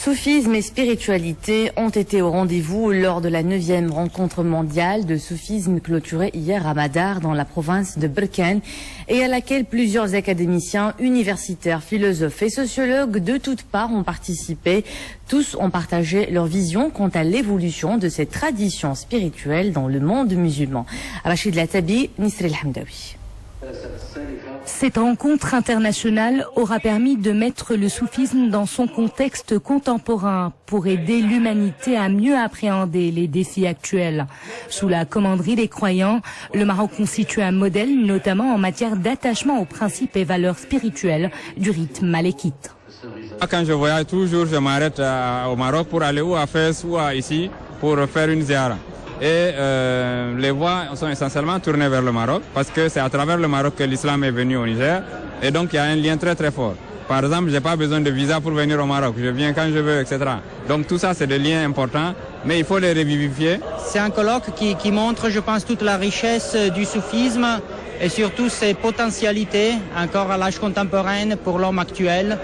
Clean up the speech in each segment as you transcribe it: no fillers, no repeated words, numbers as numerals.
Soufisme et spiritualité ont été au rendez-vous lors de la 9e rencontre mondiale de soufisme clôturée hier à Madar dans la province de Berkane et à laquelle plusieurs académiciens, universitaires, philosophes et sociologues de toutes parts ont participé. Tous ont partagé leur vision quant à l'évolution de ces traditions spirituelles dans le monde musulman. Rachid Latabi, Nisri El-Hamdawi. Cette rencontre internationale aura permis de mettre le soufisme dans son contexte contemporain pour aider l'humanité à mieux appréhender les défis actuels. Sous la commanderie des croyants, le Maroc constitue un modèle notamment en matière d'attachement aux principes et valeurs spirituelles du rite malékite. Quand je voyage toujours, je m'arrête au Maroc pour aller ou à Fès ou ici pour faire une ziara. Et les voies sont essentiellement tournées vers le Maroc parce que c'est à travers le Maroc que l'islam est venu au Niger et donc il y a un lien très très fort. Par exemple, j'ai pas besoin de visa pour venir au Maroc, je viens quand je veux, etc. Donc tout ça c'est des liens importants, mais il faut les revivifier. C'est un colloque qui montre, je pense, toute la richesse du soufisme et surtout ses potentialités encore à l'âge contemporain pour l'homme actuel.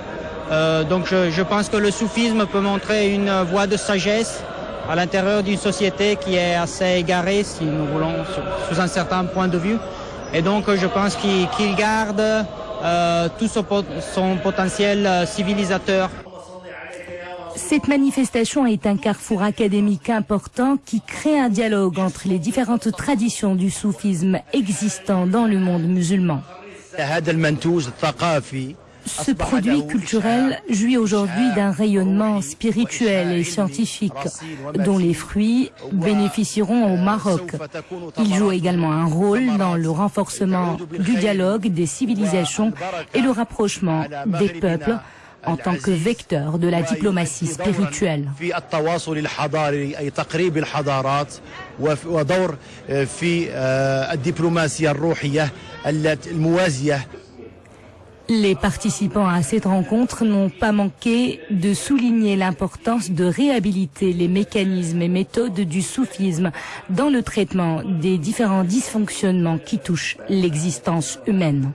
Donc je pense que le soufisme peut montrer une voie de sagesse à l'intérieur d'une société qui est assez égarée, si nous voulons, sous un certain point de vue. Et donc, je pense qu'il garde tout son potentiel civilisateur. Cette manifestation est un carrefour académique important qui crée un dialogue entre les différentes traditions du soufisme existant dans le monde musulman. Ce produit culturel jouit aujourd'hui d'un rayonnement spirituel et scientifique, dont les fruits bénéficieront au Maroc. Il joue également un rôle dans le renforcement du dialogue des civilisations et le rapprochement des peuples en tant que vecteur de la diplomatie spirituelle. Les participants à cette rencontre n'ont pas manqué de souligner l'importance de réhabiliter les mécanismes et méthodes du soufisme dans le traitement des différents dysfonctionnements qui touchent l'existence humaine.